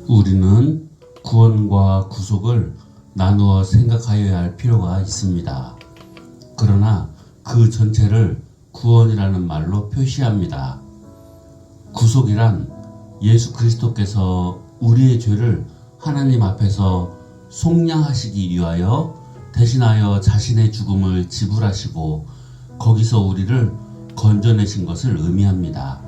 우리는 구원과 구속을 나누어 생각하여야 할 필요가 있습니다. 그러나 그 전체를 구원이라는 말로 표시합니다. 구속이란 예수 그리스도께서 우리의 죄를 하나님 앞에서 속량하시기 위하여 대신하여 자신의 죽음을 지불하시고 거기서 우리를 건져내신 것을 의미합니다.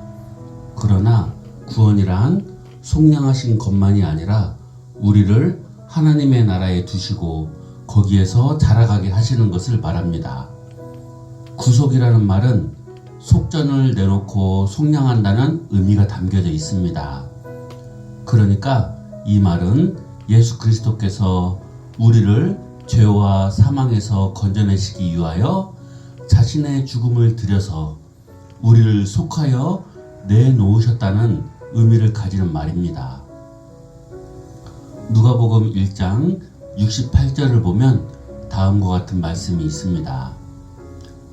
그러나 구원이란 속량하신 것만이 아니라 우리를 하나님의 나라에 두시고 거기에서 자라가게 하시는 것을 말합니다. 구속이라는 말은 속전을 내놓고 속량한다는 의미가 담겨져 있습니다. 그러니까 이 말은 예수 그리스도께서 우리를 죄와 사망에서 건져내시기 위하여 자신의 죽음을 들여서 우리를 속하여 내놓으셨다는 의미를 가지는 말입니다. 누가복음 1장 68절을 보면 다음과 같은 말씀이 있습니다.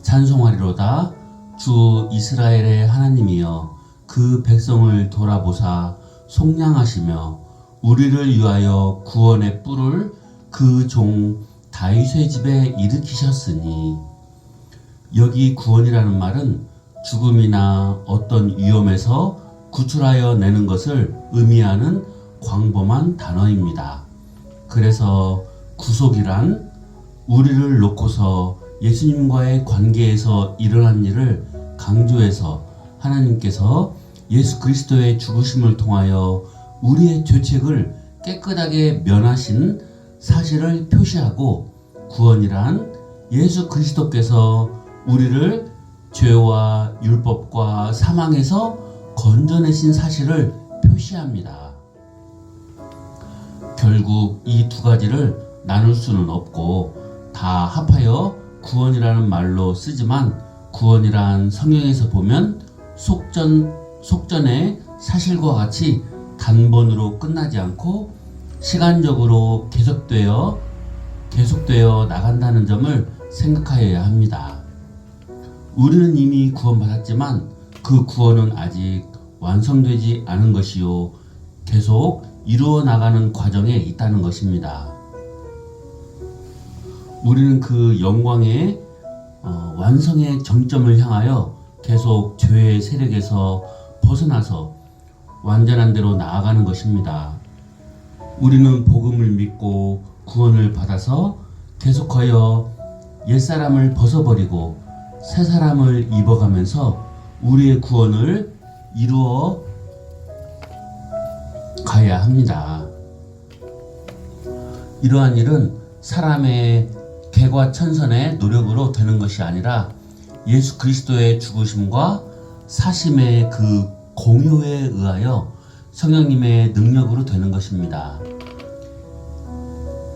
찬송하리로다 주 이스라엘의 하나님이여 그 백성을 돌아보사 속량하시며 우리를 위하여 구원의 뿔을 그 종 다윗의 집에 일으키셨으니. 여기 구원이라는 말은 죽음이나 어떤 위험에서 구출하여 내는 것을 의미하는 광범한 단어입니다. 그래서 구속이란 우리를 놓고서 예수님과의 관계에서 일어난 일을 강조해서 하나님께서 예수 그리스도의 죽으심을 통하여 우리의 죄책을 깨끗하게 면하신 사실을 표시하고, 구원이란 예수 그리스도께서 우리를 죄와 율법과 사망에서 건져내신 사실을 표시합니다. 결국 이 두 가지를 나눌 수는 없고 다 합하여 구원이라는 말로 쓰지만, 구원이란 성경에서 보면 속전의 사실과 같이 단번으로 끝나지 않고 시간적으로 계속되어 나간다는 점을 생각하여야 합니다. 우리는 이미 구원받았지만 그 구원은 아직 완성되지 않은 것이요 계속 이루어 나가는 과정에 있다는 것입니다. 우리는 그 영광의 완성의 정점을 향하여 계속 죄의 세력에서 벗어나서 완전한 대로 나아가는 것입니다. 우리는 복음을 믿고 구원을 받아서 계속하여 옛사람을 벗어버리고 새 사람을 입어가면서 우리의 구원을 이루어 가야 합니다. 이러한 일은 사람의 개과천선의 노력으로 되는 것이 아니라 예수 그리스도의 죽으심과 사심의 그 공효에 의하여 성령님의 능력으로 되는 것입니다.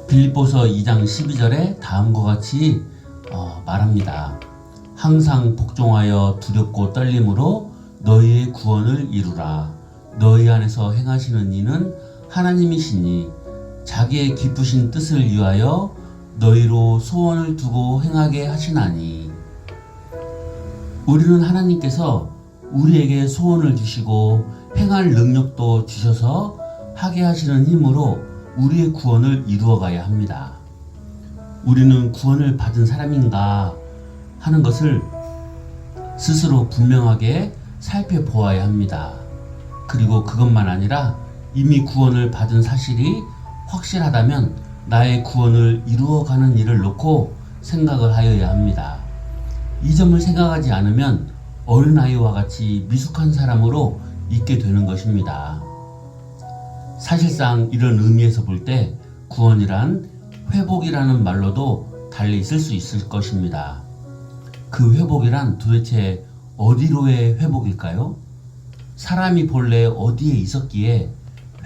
빌립보서 2장 12절에 다음과 같이 말합니다. 항상 복종하여 두렵고 떨림으로 너희의 구원을 이루라. 너희 안에서 행하시는 이는 하나님이시니 자기의 기쁘신 뜻을 위하여 너희로 소원을 두고 행하게 하시나니. 우리는 하나님께서 우리에게 소원을 주시고 행할 능력도 주셔서 하게 하시는 힘으로 우리의 구원을 이루어가야 합니다. 우리는 구원을 받은 사람인가 하는 것을 스스로 분명하게 살펴보아야 합니다. 그리고 그것만 아니라 이미 구원을 받은 사실이 확실하다면 나의 구원을 이루어가는 일을 놓고 생각을 하여야 합니다. 이 점을 생각하지 않으면 어린아이와 같이 미숙한 사람으로 있게 되는 것입니다. 사실상 이런 의미에서 볼 때 구원이란 회복이라는 말로도 달리 쓸 수 있을 것입니다. 그 회복이란 도대체 어디로의 회복일까요? 사람이 본래 어디에 있었기에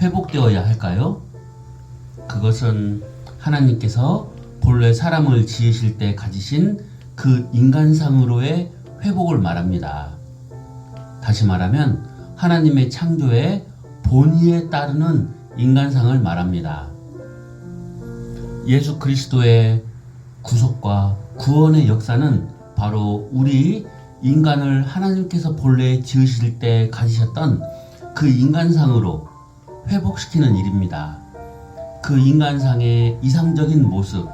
회복되어야 할까요? 그것은 하나님께서 본래 사람을 지으실 때 가지신 그 인간상으로의 회복을 말합니다. 다시 말하면 하나님의 창조의 본의에 따르는 인간상을 말합니다. 예수 그리스도의 구속과 구원의 역사는 바로 우리 인간을 하나님께서 본래 지으실 때 가지셨던 그 인간상으로 회복시키는 일입니다. 그 인간상의 이상적인 모습,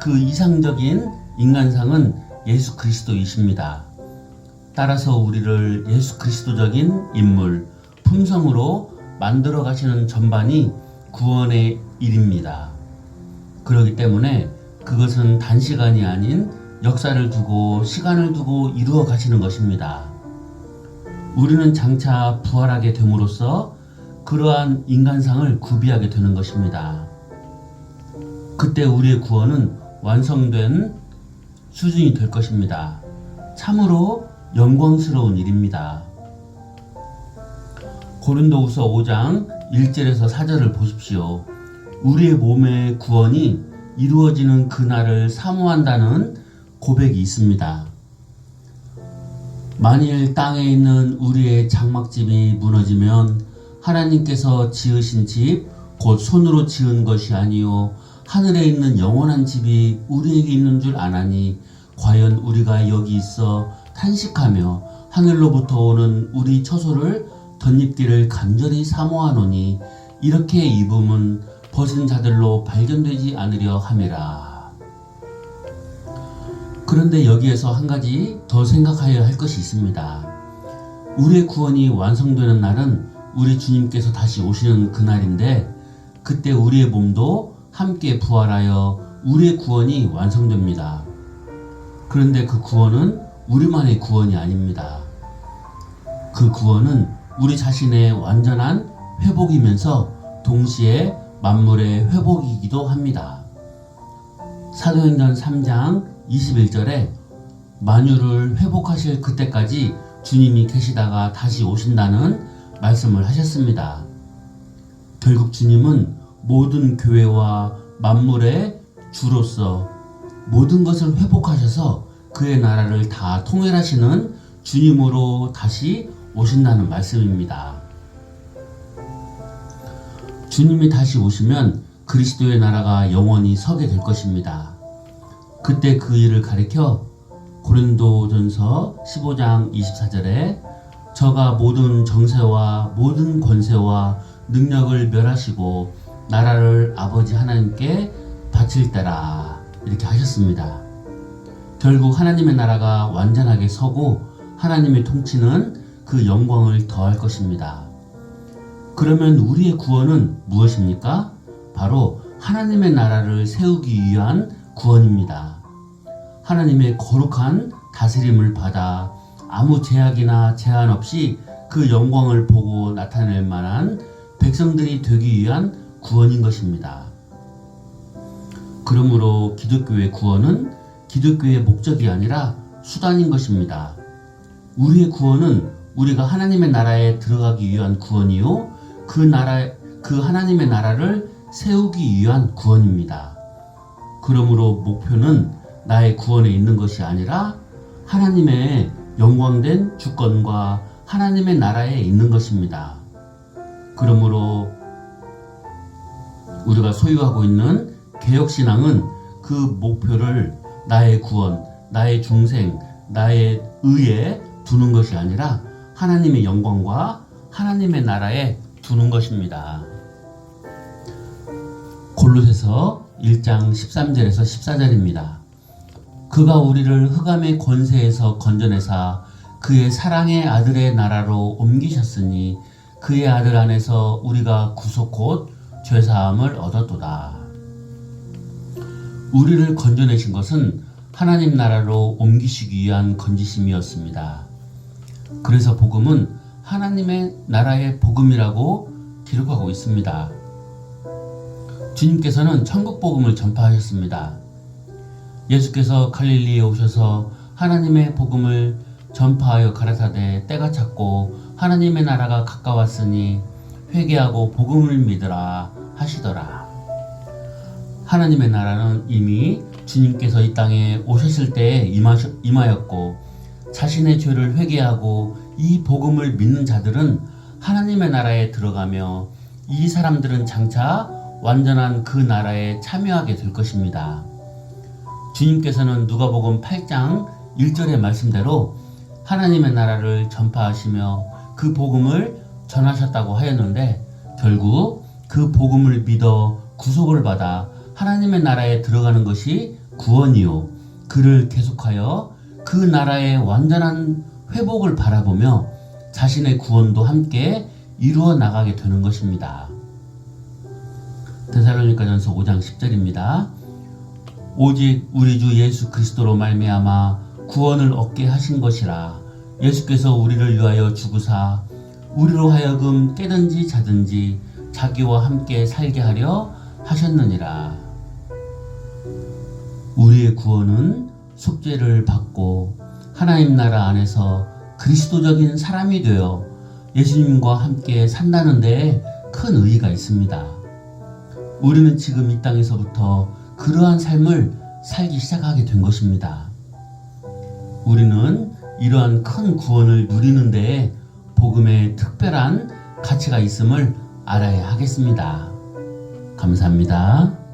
그 이상적인 인간상은 예수 그리스도이십니다. 따라서 우리를 예수 그리스도적인 인물, 품성으로 만들어 가시는 전반이 구원의 일입니다. 그렇기 때문에 그것은 단시간이 아닌 역사를 두고 시간을 두고 이루어 가시는 것입니다. 우리는 장차 부활하게 됨으로써 그러한 인간상을 구비하게 되는 것입니다. 그때 우리의 구원은 완성된 수준이 될 것입니다. 참으로 영광스러운 일입니다. 고린도후서 5장 1절에서 4절을 보십시오. 우리의 몸의 구원이 이루어지는 그날을 사모한다는 고백이 있습니다. 만일 땅에 있는 우리의 장막집이 무너지면 하나님께서 지으신 집, 곧 손으로 지은 것이 아니요 하늘에 있는 영원한 집이 우리에게 있는 줄 아나니 과연 우리가 여기 있어 탄식하며 하늘로부터 오는 우리 처소를 덧입기를 간절히 사모하노니 이렇게 입음은 벗은 자들로 발견되지 않으려 함이라. 그런데 여기에서 한 가지 더 생각하여야 할 것이 있습니다. 우리의 구원이 완성되는 날은 우리 주님께서 다시 오시는 그날인데 그때 우리의 몸도 함께 부활하여 우리의 구원이 완성됩니다. 그런데 그 구원은 우리만의 구원이 아닙니다. 그 구원은 우리 자신의 완전한 회복이면서 동시에 만물의 회복이기도 합니다. 사도행전 3장 21절에 만유를 회복하실 그때까지 주님이 계시다가 다시 오신다는 말씀을 하셨습니다. 결국 주님은 모든 교회와 만물의 주로서 모든 것을 회복하셔서 그의 나라를 다 통일하시는 주님으로 다시 오신다는 말씀입니다. 주님이 다시 오시면 그리스도의 나라가 영원히 서게 될 것입니다. 그때 그 일을 가리켜 고린도전서 15장 24절에 저가 모든 정세와 모든 권세와 능력을 멸하시고 나라를 아버지 하나님께 바칠 때라 이렇게 하셨습니다. 결국 하나님의 나라가 완전하게 서고 하나님의 통치는 그 영광을 더할 것입니다. 그러면 우리의 구원은 무엇입니까? 바로 하나님의 나라를 세우기 위한 구원입니다. 하나님의 거룩한 다스림을 받아 아무 제약이나 제한 없이 그 영광을 보고 나타낼 만한 백성들이 되기 위한 구원인 것입니다. 그러므로 기독교의 구원은 기독교의 목적이 아니라 수단인 것입니다. 우리의 구원은 우리가 하나님의 나라에 들어가기 위한 구원이요 그 하나님의 나라를 세우기 위한 구원입니다. 그러므로 목표는 나의 구원에 있는 것이 아니라 하나님의 영광된 주권과 하나님의 나라에 있는 것입니다. 그러므로 우리가 소유하고 있는 개혁신앙은 그 목표를 나의 구원, 나의 중생, 나의 의에 두는 것이 아니라 하나님의 영광과 하나님의 나라에 두는 것입니다. 골로새서 1장 13절에서 14절입니다. 그가 우리를 흑암의 권세에서 건져내사 그의 사랑의 아들의 나라로 옮기셨으니 그의 아들 안에서 우리가 구속 곧 죄사함을 얻었도다. 우리를 건져내신 것은 하나님 나라로 옮기시기 위한 건지심이었습니다. 그래서 복음은 하나님의 나라의 복음이라고 기록하고 있습니다. 주님께서는 천국 복음을 전파하셨습니다. 예수께서 갈릴리에 오셔서 하나님의 복음을 전파하여 가라사대 때가 찼고 하나님의 나라가 가까웠으니 회개하고 복음을 믿으라 하시더라. 하나님의 나라는 이미 주님께서 이 땅에 오셨을 때에 임하였고 자신의 죄를 회개하고 이 복음을 믿는 자들은 하나님의 나라에 들어가며 이 사람들은 장차 완전한 그 나라에 참여하게 될 것입니다. 주님께서는 누가복음 8장 1절의 말씀대로 하나님의 나라를 전파하시며 그 복음을 전하셨다고 하였는데 결국 그 복음을 믿어 구속을 받아 하나님의 나라에 들어가는 것이 구원이요. 그를 계속하여 그 나라의 완전한 회복을 바라보며 자신의 구원도 함께 이루어 나가게 되는 것입니다. 데살로니가전서 5장 10절입니다. 오직 우리 주 예수 그리스도로 말미암아 구원을 얻게 하신 것이라. 예수께서 우리를 위하여 죽으사 우리로 하여금 깨든지 자든지 자기와 함께 살게 하려 하셨느니라. 우리의 구원은 속죄를 받고 하나님 나라 안에서 그리스도적인 사람이 되어 예수님과 함께 산다는 데에 큰 의의가 있습니다. 우리는 지금 이 땅에서부터 그러한 삶을 살기 시작하게 된 것입니다. 우리는 이러한 큰 구원을 누리는 데에 복음의 특별한 가치가 있음을 알아야 하겠습니다. 감사합니다.